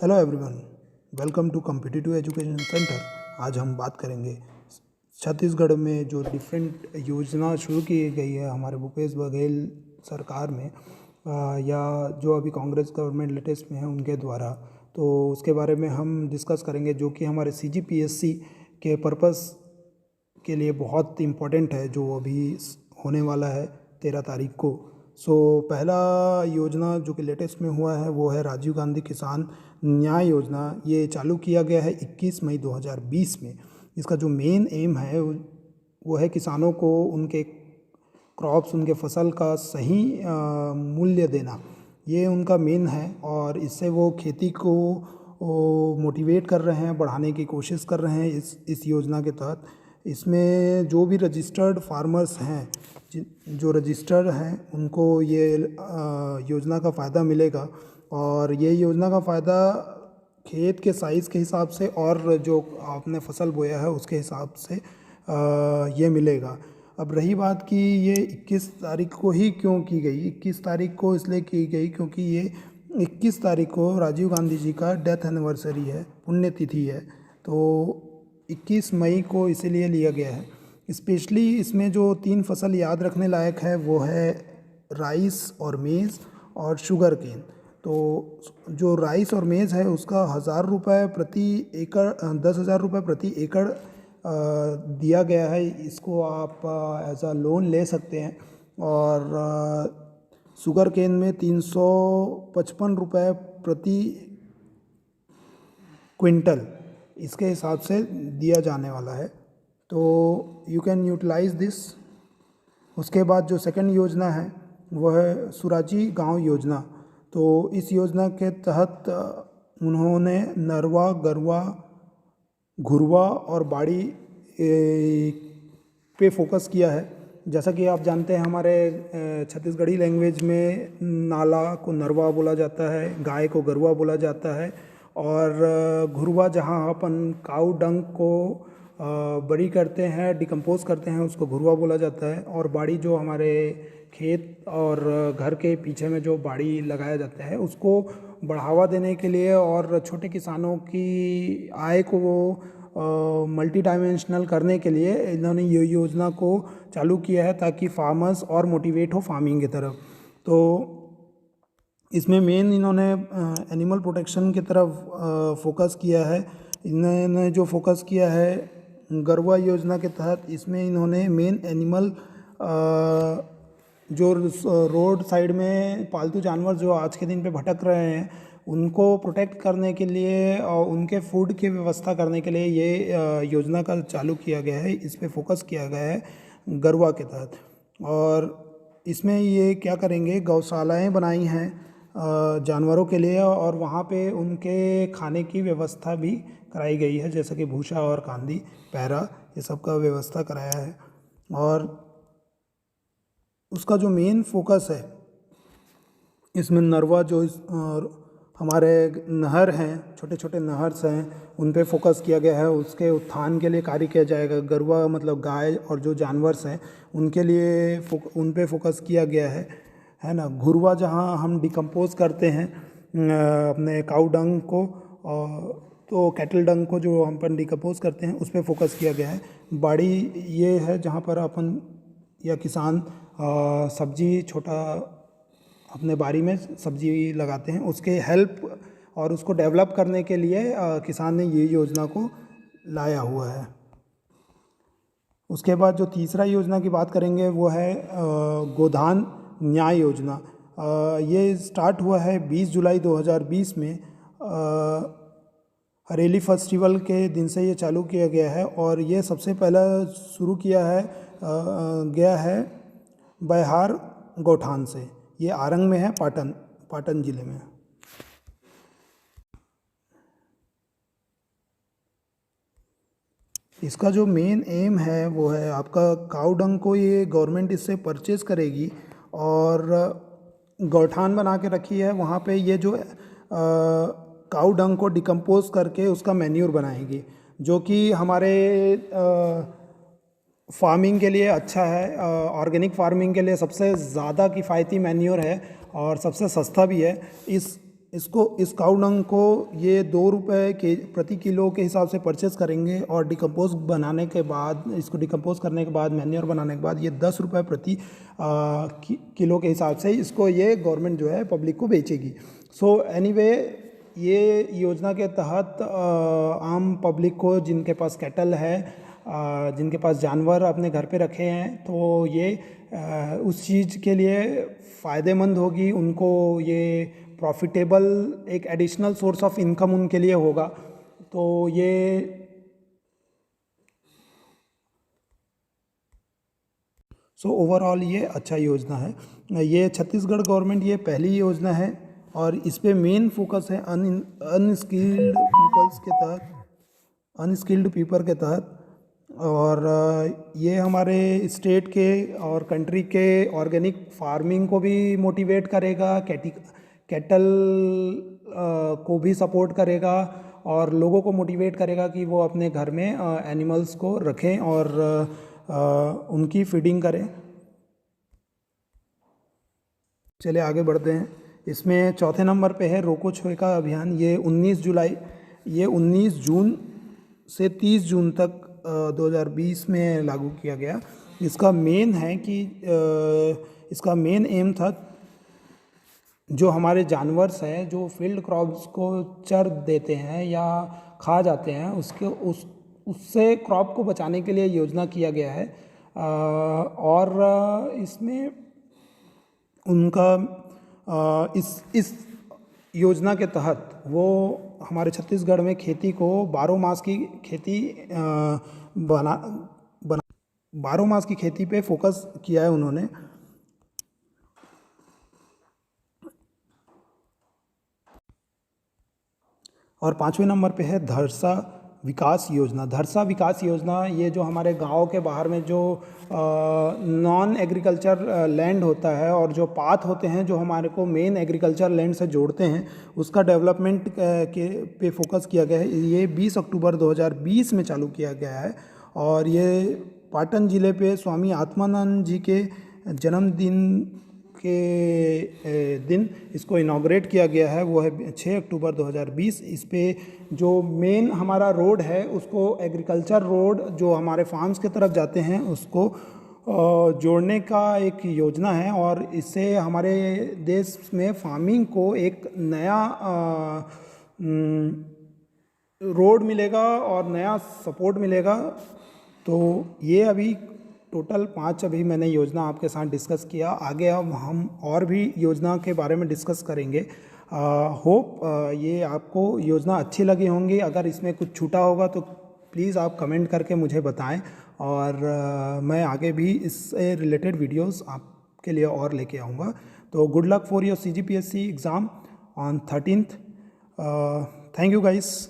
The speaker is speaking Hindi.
Hello everyone, welcome to competitive education centre. आज हम बात करेंगे छत्तीसगढ़ में जो डिफरेंट योजना शुरू की गई है हमारे भूपेश बघेल सरकार में या जो अभी कांग्रेस गवर्नमेंट लेटेस्ट में है उनके द्वारा, तो उसके बारे में हम डिस्कस करेंगे, जो कि हमारे CGPSC के पर्पस के लिए बहुत इम्पोर्टेंट है, जो अभी होने वाला है 13 तारीख को। पहला योजना जो कि लेटेस्ट में हुआ है वो है राजीव गांधी किसान न्याय योजना। ये चालू किया गया है 21 मई 2020 में। इसका जो मेन एम है वो है किसानों को उनके क्रॉप्स, उनके फसल का सही मूल्य देना, ये उनका मेन है। और इससे वो खेती को मोटिवेट कर रहे हैं, बढ़ाने की कोशिश कर रहे हैं इस योजना के तहत। इसमें जो भी रजिस्टर्ड फार्मर्स हैं, जो रजिस्टर्ड हैं, उनको ये योजना का फ़ायदा मिलेगा। और ये योजना का फ़ायदा खेत के साइज़ के हिसाब से और जो आपने फसल बोया है उसके हिसाब से ये मिलेगा। अब रही बात कि ये 21 तारीख को ही क्यों की गई। 21 तारीख को इसलिए की गई क्योंकि ये 21 तारीख को राजीव गांधी जी का डेथ एनिवर्सरी है, पुण्यतिथि है। तो 21 मई को इसीलिए लिया गया है। स्पेशली इसमें जो 3 फसल याद रखने लायक है वो है राइस और मेज़ और शुगर केन। तो जो राइस और मेज़ है उसका 1000 रुपये प्रति एकड़, 10,000 रुपये प्रति एकड़ दिया गया है। इसको आप एज अ लोन ले सकते हैं। और शुगर केन में 355 रुपये प्रति क्विंटल इसके हिसाब से दिया जाने वाला है। तो यू कैन यूटिलाइज़ दिस। उसके बाद जो सेकंड योजना है वह है सुराजी गांव योजना। तो इस योजना के तहत उन्होंने नरवा, गरवा, घुरवा और बाड़ी पे फोकस किया है। जैसा कि आप जानते हैं हमारे छत्तीसगढ़ी लैंग्वेज में नाला को नरवा बोला जाता है, गाय को गरवा बोला जाता है। और घुरवा जहाँ अपन काऊ डंग को बड़ी करते हैं, डिकम्पोज करते हैं, उसको घुरवा बोला जाता है। और बाड़ी जो हमारे खेत और घर के पीछे में जो बाड़ी लगाया जाता है उसको बढ़ावा देने के लिए और छोटे किसानों की आय को मल्टी डायमेंशनल करने के लिए इन्होंने ये योजना को चालू किया है, ताकि फार्मर्स और मोटिवेट हो फार्मिंग की तरफ। तो इसमें मेन इन्होंने एनिमल प्रोटेक्शन की तरफ फोकस किया है। इन्होंने जो फोकस किया है गरवा योजना के तहत, इसमें इन्होंने मेन एनिमल जो रोड साइड में पालतू जानवर जो आज के दिन पे भटक रहे हैं उनको प्रोटेक्ट करने के लिए और उनके फूड की व्यवस्था करने के लिए ये योजना का चालू किया गया है। इस पे फोकस किया गया है गरवा के तहत। और इसमें ये क्या करेंगे, गौशालाएं बनाई हैं जानवरों के लिए, और वहाँ पे उनके खाने की व्यवस्था भी कराई गई है, जैसे कि भूसा और कांदी, पैरा, ये सब का व्यवस्था कराया है। और उसका जो मेन फोकस है इसमें नरवा जो हमारे नहर हैं, छोटे छोटे नहर्स हैं, उन पे फोकस किया गया है। उसके उत्थान के लिए कार्य किया जाएगा। गरवा मतलब गाय और जो जानवर्स हैं उनके लिए उन पे फोकस किया गया है ना। घुरवा जहाँ हम डिकम्पोज करते हैं अपने काऊ डंग को, तो कैटल डंग को जो हम अपन डिकम्पोज करते हैं उस पर फोकस किया गया है। बाड़ी ये है जहाँ पर अपन या किसान सब्जी छोटा अपने बाड़ी में सब्जी लगाते हैं, उसके हेल्प और उसको डेवलप करने के लिए किसान ने ये योजना को लाया हुआ है। उसके बाद जो तीसरा योजना की बात करेंगे वो है गोधान न्याय योजना। ये स्टार्ट हुआ है 20 जुलाई 2020 में। हरेली फेस्टिवल के दिन से ये चालू किया गया है। और ये सबसे पहला शुरू किया गया है बैहार गौठान से। ये आरंग में है, पाटन जिले में। इसका जो मेन एम है वो है आपका काऊ डंग को ये गवर्नमेंट इससे परचेज़ करेगी और गौठान बना के रखी है। वहाँ पे ये जो काऊ डंग को डिकम्पोज करके उसका मैन्यूर बनाएगी, जो कि हमारे फार्मिंग के लिए अच्छा है। ऑर्गेनिक फार्मिंग के लिए सबसे ज़्यादा किफ़ायती मैन्योर है और सबसे सस्ता भी है। इस काऊ डंग को ये 2 रुपये के प्रति किलो के हिसाब से परचेस करेंगे और डिकम्पोज बनाने के बाद, इसको डिकम्पोज करने के बाद, मैन्योर बनाने के बाद ये 10 रुपये प्रति किलो के हिसाब से इसको ये गवर्नमेंट जो है पब्लिक को बेचेगी। सो एनीवे, ये योजना के तहत आम पब्लिक को, जिनके पास कैटल है, जिनके पास जानवर अपने घर पे रखे हैं, तो ये उस चीज़ के लिए फ़ायदेमंद होगी। उनको ये प्रॉफिटेबल एक एडिशनल सोर्स ऑफ इनकम उनके लिए होगा। तो ये ओवरऑल ये अच्छा योजना है। ये छत्तीसगढ़ गवर्नमेंट ये पहली योजना है और इस पे मेन फोकस है अनस्किल्ड पीपल के तहत। और ये हमारे स्टेट के और कंट्री के ऑर्गेनिक फार्मिंग को भी मोटिवेट करेगा, कैटल को भी सपोर्ट करेगा और लोगों को मोटिवेट करेगा कि वो अपने घर में एनिमल्स को रखें और उनकी फीडिंग करें। चलिए आगे बढ़ते हैं। इसमें चौथे नंबर पे है रोको छुए का अभियान। ये 19 जून से 30 जून तक 2020 में लागू किया गया। इसका मेन है कि इसका मेन एम था, जो हमारे जानवर्स हैं जो फील्ड क्रॉप्स को चर देते हैं या खा जाते हैं, उससे क्रॉप को बचाने के लिए योजना किया गया है। और इसमें उनका इस योजना के तहत वो हमारे छत्तीसगढ़ में खेती को 12 मास की खेती 12 मास की खेती पे फोकस किया है उन्होंने। और 5वें नंबर पे है धरसा विकास योजना। धरसा विकास योजना ये जो हमारे गांव के बाहर में जो नॉन एग्रीकल्चर लैंड होता है और जो पाथ होते हैं जो हमारे को मेन एग्रीकल्चर लैंड से जोड़ते हैं, उसका डेवलपमेंट पे फोकस किया गया है। ये 20 अक्टूबर 2020 में चालू किया गया है और ये पाटन ज़िले पे स्वामी आत्मानंद जी के जन्मदिन के दिन इसको इनॉग्रेट किया गया है। वो है 6 अक्टूबर 2020। इस पे जो मेन हमारा रोड है उसको एग्रीकल्चर रोड जो हमारे फार्म्स की तरफ जाते हैं उसको जोड़ने का एक योजना है और इससे हमारे देश में फार्मिंग को एक नया रोड मिलेगा और नया सपोर्ट मिलेगा। तो ये अभी टोटल 5 अभी मैंने योजना आपके साथ डिस्कस किया। आगे अब हम और भी योजना के बारे में डिस्कस करेंगे। होप ये आपको योजना अच्छी लगी होंगी। अगर इसमें कुछ छूटा होगा तो प्लीज़ आप कमेंट करके मुझे बताएं और मैं आगे भी इससे रिलेटेड वीडियोस आपके लिए और लेके आऊँगा। तो good luck for your CGPSC exam on 13th। Thank you guys.